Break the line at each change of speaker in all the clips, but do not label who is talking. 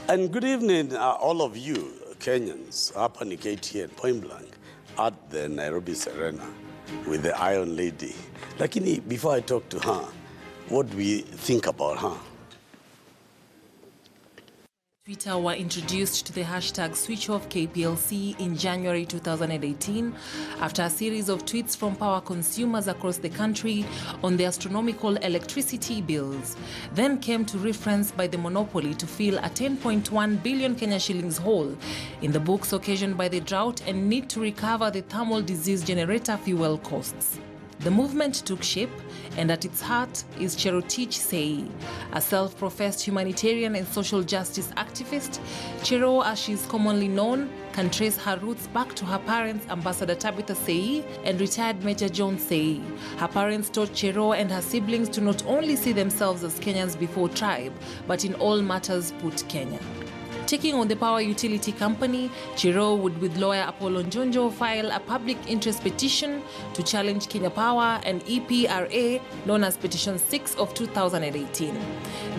And good evening, all of you Kenyans. Hapa ni KTN point blank at the Nairobi Serena with the Iron Lady. Lakini before I talk to her, what do we think about her?
Twitter were introduced to the hashtag Switch Off KPLC in January 2018 after a series of tweets from power consumers across the country on the astronomical electricity bills. Then came to reference by the monopoly to fill a 10.1 billion Kenya shillings hole in the books occasioned by the drought and need to recover the thermal disease generator fuel costs. The movement took shape, and at its heart is Jerotich Seii, a self-professed humanitarian and social justice activist. Chero, as she is commonly known, can trace her roots back to her parents, Ambassador Tabitha Seii and retired Major John Seii. Her parents taught Chero and her siblings to not only see themselves as Kenyans before tribe, but in all matters put Kenya. Taking on the power utility company, Chero would, with lawyer Apollo Njonjo, file a public interest petition to challenge Kenya Power and EPRA, known as Petition 6 of 2018.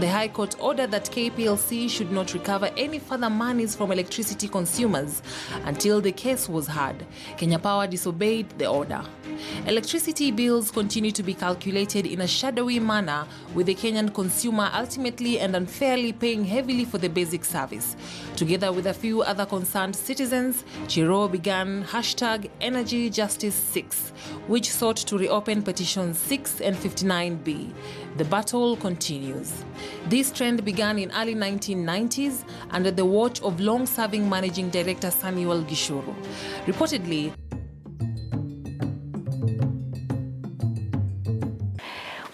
The High Court ordered that KPLC should not recover any further monies from electricity consumers until the case was heard. Kenya Power disobeyed the order. Electricity bills continue to be calculated in a shadowy manner, with the Kenyan consumer ultimately and unfairly paying heavily for the basic service. Together with a few other concerned citizens, Chero began hashtag Energy Justice 6, which sought to reopen petitions 6 and 59B. The battle continues. This trend began in early 1990s under the watch of long-serving managing director Samuel Gishuru. Reportedly,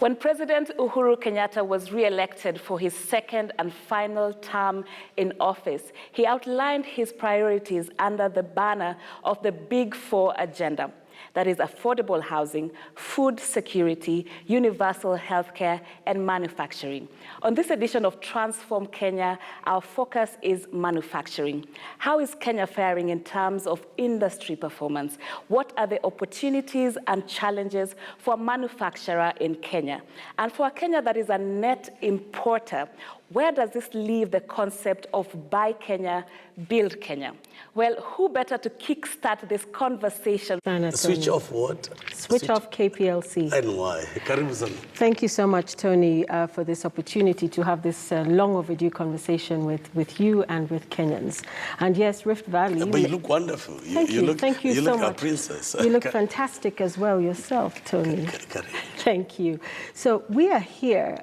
when President Uhuru Kenyatta was re-elected for his second and final term in office, he outlined his priorities under the banner of the Big Four agenda. That is affordable housing, food security, universal healthcare, and manufacturing. On this edition of Transform Kenya, our focus is manufacturing. How is Kenya faring in terms of industry performance? What are the opportunities and challenges for a manufacturer in Kenya? And for a Kenya that is a net importer, where does this leave the concept of Buy Kenya, Build Kenya? Well, who better to kickstart this conversation?
Switch off what?
Switch off KPLC.
And why? Karibu sana.
Thank you so much, Tony, for this opportunity to have this long overdue conversation with you and with Kenyans. And yes, Rift Valley.
But you look wonderful.
Thank you. Thank you so much.
You look a princess.
You look fantastic as well yourself, Tony. Thank you. So we are here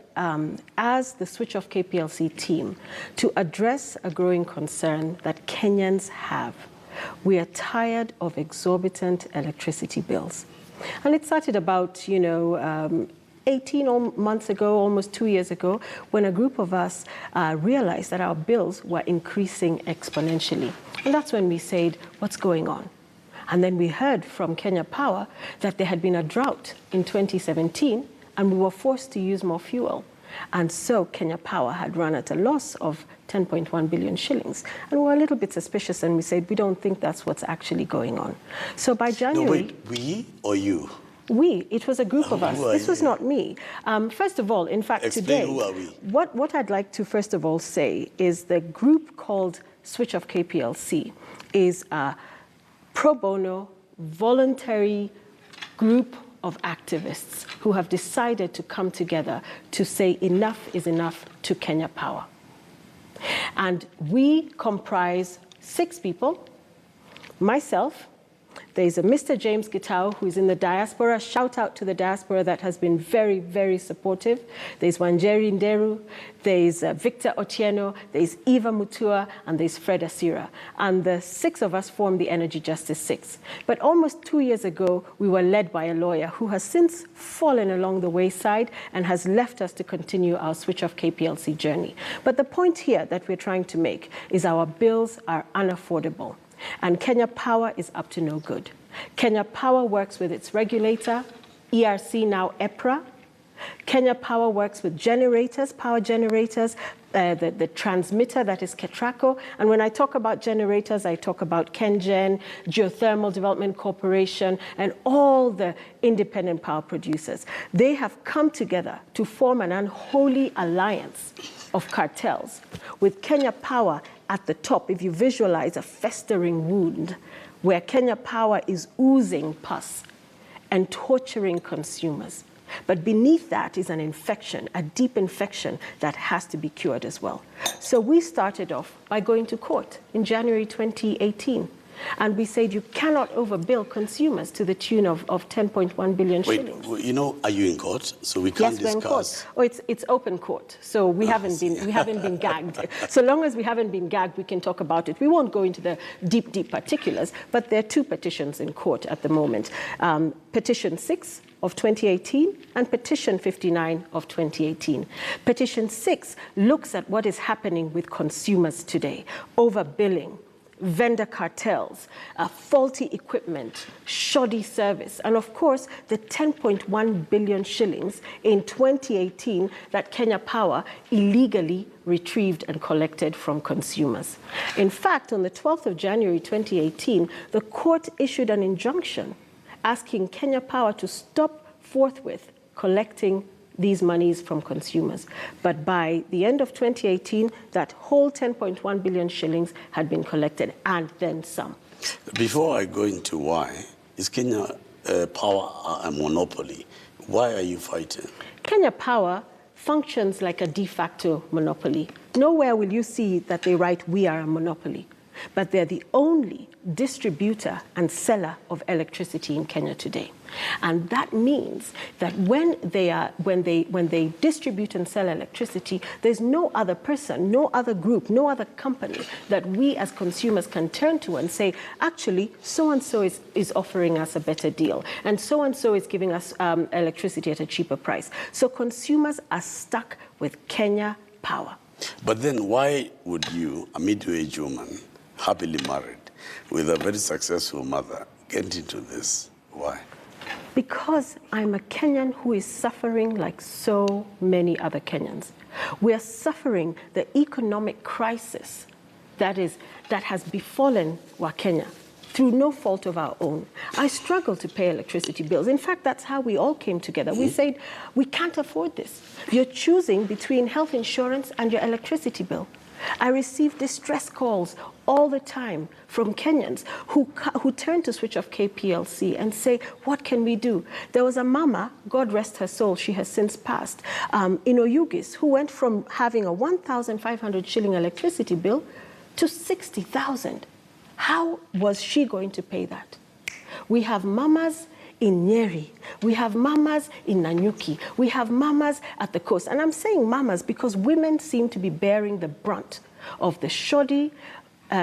as the Switch Off KPLC team to address a growing concern that Kenyans have. We are tired of exorbitant electricity bills. And it started about, 18 months ago, almost 2 years ago, when a group of us realized that our bills were increasing exponentially. And that's when we said, what's going on? And then we heard from Kenya Power that there had been a drought in 2017, and we were forced to use more fuel. And so Kenya Power had run at a loss of 10.1 billion shillings. And we were a little bit suspicious, and we said, we don't think that's what's actually going on. So by January...
No, wait, we or you?
We. It was a group of us. This was not me. First of all, in fact, today...
Who are we?
What I'd like to first of all say is the group called Switch Off KPLC is a pro bono, voluntary group of activists who have decided to come together to say enough is enough to Kenya Power. And we comprise 6 people, myself, there's a Mr. James Gitau, who is in the diaspora. Shout out to the diaspora that has been very, very supportive. There's Wanjeri Nderu, there's Victor Otieno, there's Eva Mutua, and there's Fred Asira. And the 6 of us form the Energy Justice 6. But almost 2 years ago, we were led by a lawyer who has since fallen along the wayside and has left us to continue our Switch Off KPLC journey. But the point here that we're trying to make is our bills are unaffordable. And Kenya Power is up to no good. Kenya Power works with its regulator, ERC, now EPRA. Kenya Power works with generators, power generators, the transmitter that is Ketraco. And when I talk about generators, I talk about KenGen, Geothermal Development Corporation, and all the independent power producers. They have come together to form an unholy alliance of cartels, with Kenya Power at the top. If you visualize a festering wound where Kenya Power is oozing pus and torturing consumers. But beneath that is an infection, a deep infection that has to be cured as well. So we started off by going to court in January 2018. And we said you cannot overbill consumers to the tune of 10.1 billion shillings.
Wait, you know, are you in court? So we can't
Yes,
discuss.
we're in court. Oh, it's open court. So we haven't been gagged. So long as we haven't been gagged, we can talk about it. We won't go into the deep particulars, but there are two petitions in court at the moment. Petition 6 of 2018 and Petition 59 of 2018. Petition 6 looks at what is happening with consumers today, overbilling, vendor cartels, faulty equipment, shoddy service, and of course, the 10.1 billion shillings in 2018 that Kenya Power illegally retrieved and collected from consumers. In fact, on the 12th of January 2018, the court issued an injunction asking Kenya Power to stop forthwith collecting these monies from consumers. But by the end of 2018, that whole 10.1 billion shillings had been collected, and then some.
Before I go into why, is Kenya Power a monopoly? Why are you fighting?
Kenya Power functions like a de facto monopoly. Nowhere will you see that they write, "We are a monopoly." But they're the only distributor and seller of electricity in Kenya today. And that means that when they distribute and sell electricity, there's no other person, no other group, no other company that we as consumers can turn to and say, actually, so-and-so is offering us a better deal, and so-and-so is giving us electricity at a cheaper price. So consumers are stuck with Kenya Power.
But then why would you, a middle-aged woman, happily married, with a very successful mother, get into this? Why?
Because I'm a Kenyan who is suffering like so many other Kenyans. We are suffering the economic crisis that has befallen Wakenya through no fault of our own. I struggle to pay electricity bills. In fact, that's how we all came together. We said, we can't afford this. You're choosing between health insurance and your electricity bill. I receive distress calls all the time from Kenyans who turn to Switch Off KPLC and say, what can we do? There was a mama, God rest her soul, she has since passed, in Oyugis, who went from having a 1,500 shilling electricity bill to 60,000. How was she going to pay that? We have mamas in Nyeri, we have mamas in Nanyuki, we have mamas at the coast. And I'm saying mamas because women seem to be bearing the brunt of the shoddy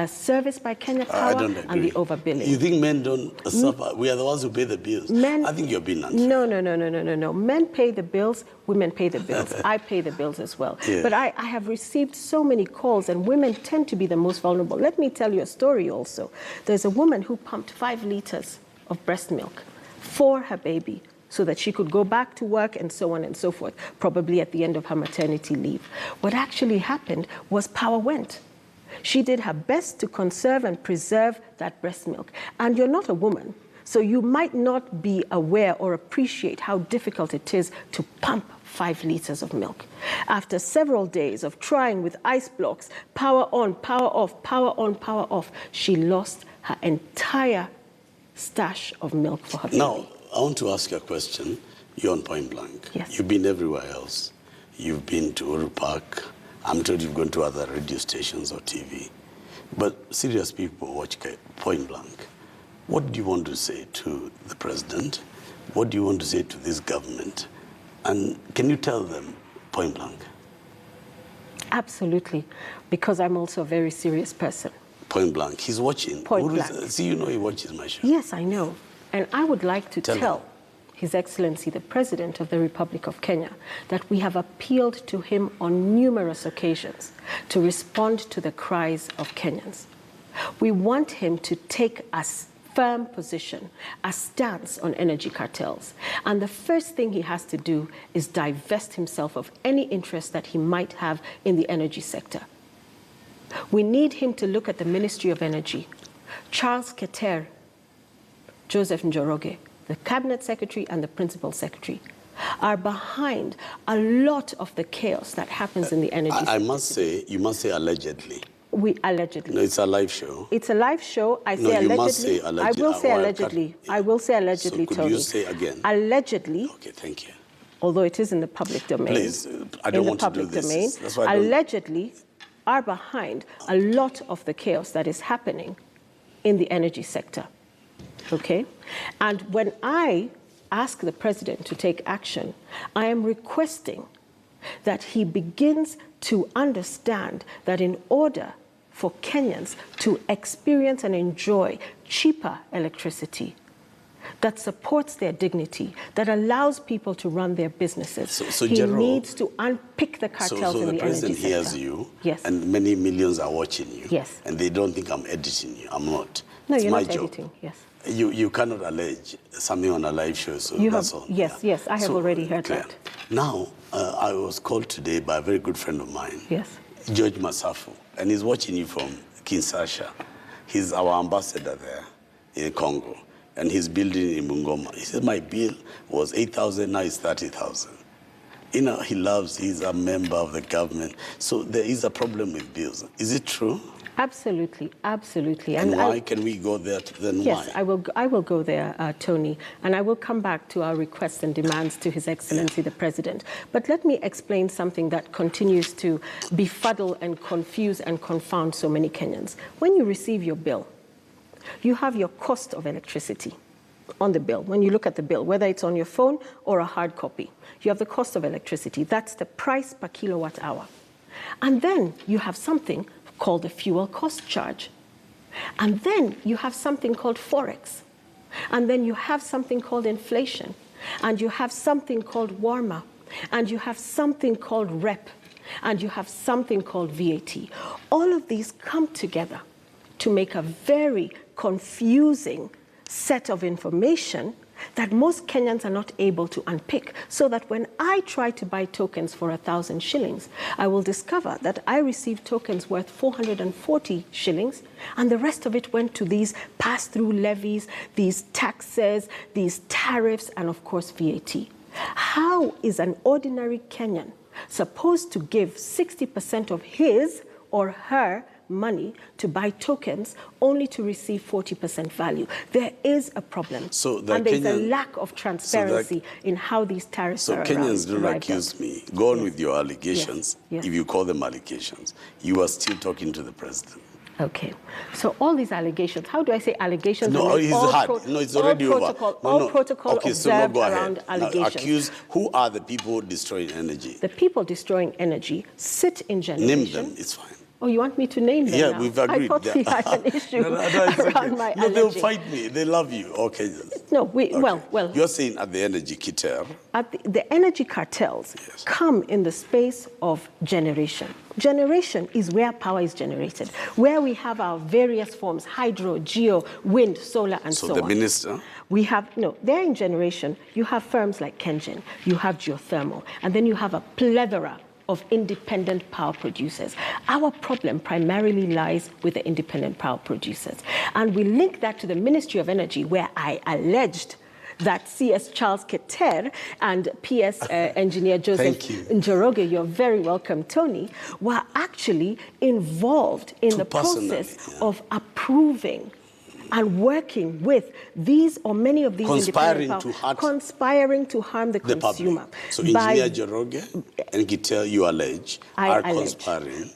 service by Kenya Power and the overbilling.
You think men don't suffer? We are the ones who pay the bills. I think you're being unfair.
No. Men pay the bills, women pay the bills. I pay the bills as well. Yeah. But I have received so many calls, and women tend to be the most vulnerable. Let me tell you a story also. There's a woman who pumped 5 liters of breast milk for her baby so that she could go back to work and so on and so forth, probably at the end of her maternity leave. What actually happened was power went. She did her best to conserve and preserve that breast milk. And you're not a woman, so you might not be aware or appreciate how difficult it is to pump 5 liters of milk. After several days of trying with ice blocks, power on, power off, power on, power off, she lost her entire stash of milk for her baby.
Now, I want to ask you a question. You're on Point Blank.
Yes.
You've been everywhere else. You've been to Uhuru Park. I'm told you've gone to other radio stations or TV. But serious people watch Point Blank. What do you want to say to the president? What do you want to say to this government? And can you tell them point blank?
Absolutely, because I'm also a very serious person.
Point blank. He's watching.
Point blank.
See, you know he watches my show.
Yes, I know. And I would like to tell
him.
His Excellency, the President of the Republic of Kenya, that we have appealed to him on numerous occasions to respond to the cries of Kenyans. We want him to take a firm position, a stance on energy cartels. And the first thing he has to do is divest himself of any interest that he might have in the energy sector. We need him to look at the Ministry of Energy. Charles Keter, Joseph Njoroge, the Cabinet Secretary and the Principal Secretary, are behind a lot of the chaos that happens in the energy sector.
I must say, you must say allegedly.
We allegedly.
No, it's a live show.
It's a live show. I say
No, you
allegedly.
must say allegedly.
I will say
Or
allegedly.
yeah.
I will say allegedly,
So could
Tony.
you say again?
Allegedly.
Okay, thank you.
Although it is in the public domain.
Please, I don't want to do this. That's why I don't...
Allegedly are behind a lot of the chaos that is happening in the energy sector. Okay? And when I ask the president to take action, I am requesting that he begins to understand that in order for Kenyans to experience and enjoy cheaper electricity that supports their dignity, that allows people to run their businesses,
So
he
General,
needs to unpick the cartels in the energy sector. So the
president hears you,
yes,
and many millions are watching you,
yes,
and they don't think I'm editing you. I'm not.
No,
it's
you're
my
not
job.
editing, yes.
You cannot allege something on a live show, so that's all.
Yes,
yeah.
yes, I have already heard
clear.
that.
Now, I was called today by a very good friend of mine,
yes,
George Masafu, and he's watching you from Kinshasa. He's our ambassador there in Congo, and he's building in Bungoma. He said, my bill was 8,000, now it's 30,000. You know, he's a member of the government, so there is a problem with bills. Is it true?
Absolutely, absolutely.
And why can we go there then?
Yes,
why?
I will go there, Tony, and I will come back to our requests and demands to His Excellency the President. But let me explain something that continues to befuddle and confuse and confound so many Kenyans. When you receive your bill, you have your cost of electricity on the bill. When you look at the bill, whether it's on your phone or a hard copy, you have the cost of electricity. That's the price per kilowatt hour. And then you have something called the fuel cost charge. And then you have something called Forex. And then you have something called inflation. And you have something called warmer. And you have something called rep. And you have something called VAT. All of these come together to make a very confusing set of information that most Kenyans are not able to unpick, so that when I try to buy tokens for 1,000 shillings, I will discover that I received tokens worth 440 shillings, and the rest of it went to these pass-through levies, these taxes, these tariffs, and of course VAT. How is an ordinary Kenyan supposed to give 60% of his or her money to buy tokens only to receive 40% value? There is a problem. And there's a lack of transparency in how these tariffs are
Kenyans don't
arrived
accuse
at.
me. Go on with your allegations.
Yes.
If you call them allegations, you are still talking to the president.
Okay. So all these allegations, how do I say allegations?
No, it's hard. No, it's already over.
All protocol
okay,
observed
so now go ahead.
around allegations.
Now, accuse, who are the people destroying energy?
The people destroying energy sit in generation.
Name them, it's fine.
Oh, you want me to name them?
Yeah,
now?
we've agreed.
I thought we had an issue around my
No, they'll
allergy.
fight me. They love you. Okay.
No,
okay.
well.
You're saying at the energy cartel.
At the energy cartels come in the space of generation. Generation is where power is generated, where we have our various forms, hydro, geo, wind, solar, and so on.
So the minister?
We have, no, they're in generation. You have firms like Kengen, you have geothermal, and then you have a plethora of independent power producers. Our problem primarily lies with the independent power producers. And we link that to the Ministry of Energy, where I alleged that CS Charles Keter and PS engineer Joseph Njoroge, you're very welcome, Tony, were actually involved in the process of approving and working with these or many of these
conspiring
to harm the consumer.
So Engineer Njoroge and Keter, you allege, are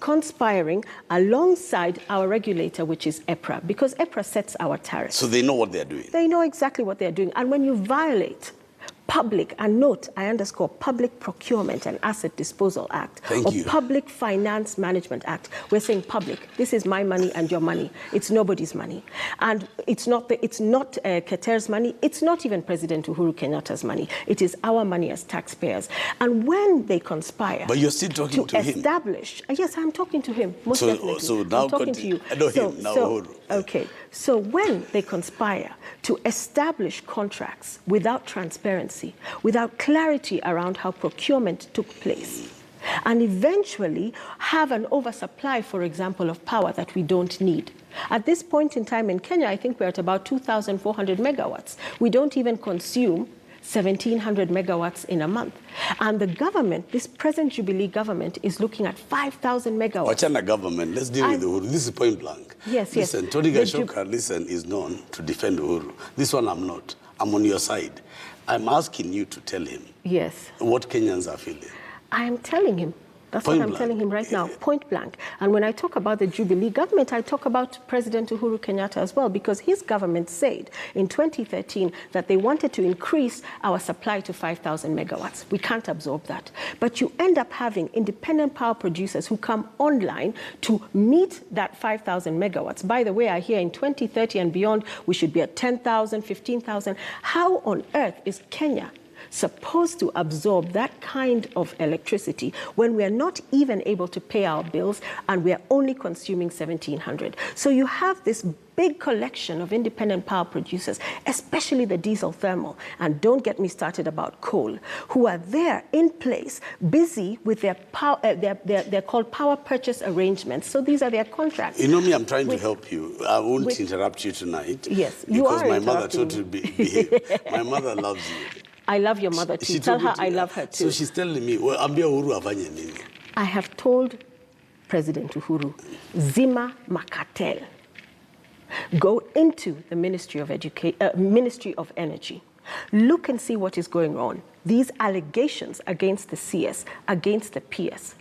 conspiring alongside our regulator, which is EPRA, because EPRA sets our tariffs.
So they know what they're doing.
They know exactly what they're doing. And when you violate public, and note, I underscore, Public Procurement and Asset Disposal Act, Public Finance Management Act. We're saying public. This is my money and your money. It's nobody's money. And it's not Keter's money. It's not even President Uhuru Kenyatta's money. It is our money as taxpayers. And when they conspire...
But you're still talking to him.
Yes, I'm talking to him, most definitely.
So now
I'm talking to you.
I know him now.
Okay. So when they conspire to establish contracts without transparency, without clarity around how procurement took place, and eventually have an oversupply, for example, of power that we don't need. At this point in time in Kenya, I think we're at about 2,400 megawatts. We don't even consume 1,700 megawatts in a month. And the government, this present Jubilee government, is looking at 5,000 megawatts.
Wachana government, let's deal with Uhuru. This is point blank.
Yes,
listen, Tony Gashoka, is known to defend Uhuru. This one I'm not. I'm on your side. I'm asking you to tell him what Kenyans are feeling.
I am telling him. That's what I'm telling him right now, point blank. And when I talk about the Jubilee government, I talk about President Uhuru Kenyatta as well, because his government said in 2013 that they wanted to increase our supply to 5,000 megawatts. We can't absorb that. But you end up having independent power producers who come online to meet that 5,000 megawatts. By the way, I hear in 2030 and beyond, we should be at 10,000, 15,000. How on earth is Kenya supposed to absorb that kind of electricity when we are not even able to pay our bills and we are only consuming 1,700? So you have this big collection of independent power producers, especially the diesel thermal, and don't get me started about coal, who are there in place, busy with their power, they're called power purchase arrangements. So these are their contracts.
You know me, I'm trying to help you. I won't interrupt you tonight.
Yes, you are
because my mother told you to behave. My mother loves you.
I love your mother too. Tell her I love her too.
So she's telling me, well, ambia Uhuru afanye nini?
I have told President Uhuru, zima makatel. Go into the Ministry of Energy. Look and see what is going on. These allegations against the CS, against the PS,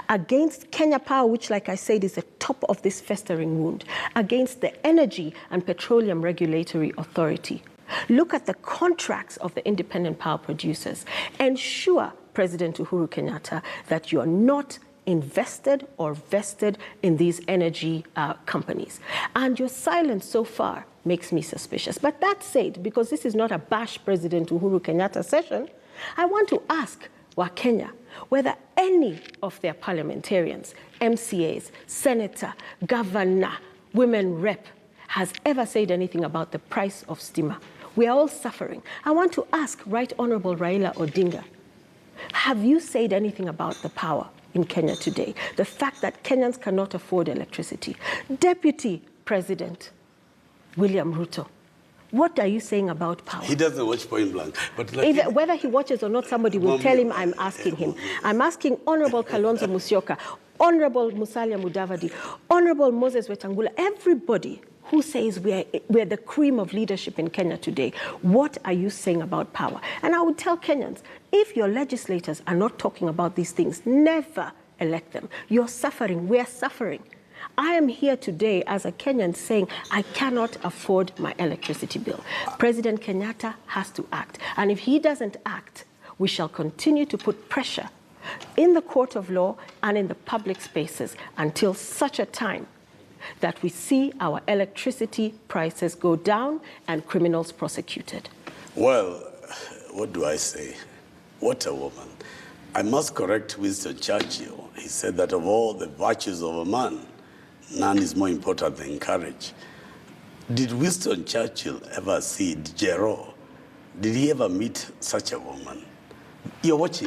against Kenya Power, which, like I said, is the top of this festering wound, against the Energy and Petroleum Regulatory Authority. Look at the contracts of the independent power producers. Ensure, President Uhuru Kenyatta, that you are not invested or vested in these energy companies. And your silence so far makes me suspicious. But that said, because this is not a bash President Uhuru Kenyatta session, I want to ask Wakenya whether any of their parliamentarians, MCAs, senator, governor, women rep, has ever said anything about the price of stima. We are all suffering. I want to ask Right Honorable Raila Odinga, have you said anything about the power in Kenya today? The fact that Kenyans cannot afford electricity. Deputy President William Ruto, what are you saying about power?
He doesn't watch Point Blank. But
like whether he watches or not, somebody will tell him I'm asking him. I'm asking Honorable Kalonzo Musyoka, Honorable Musalia Mudavadi, Honorable Moses Wetangula, everybody who says we're the cream of leadership in Kenya today. What are you saying about power? And I would tell Kenyans, if your legislators are not talking about these things, never elect them. You're suffering. We're suffering. I am here today as a Kenyan saying I cannot afford my electricity bill. President Kenyatta has to act. And if he doesn't act, we shall continue to put pressure in the court of law and in the public spaces until such a time that we see our electricity prices go down and criminals prosecuted.
Well, what do I say? What a woman. I must correct Winston Churchill. He said that of all the virtues of a man, none is more important than courage. Did Winston Churchill ever see Jerotich? Did he ever meet such a woman? You're watching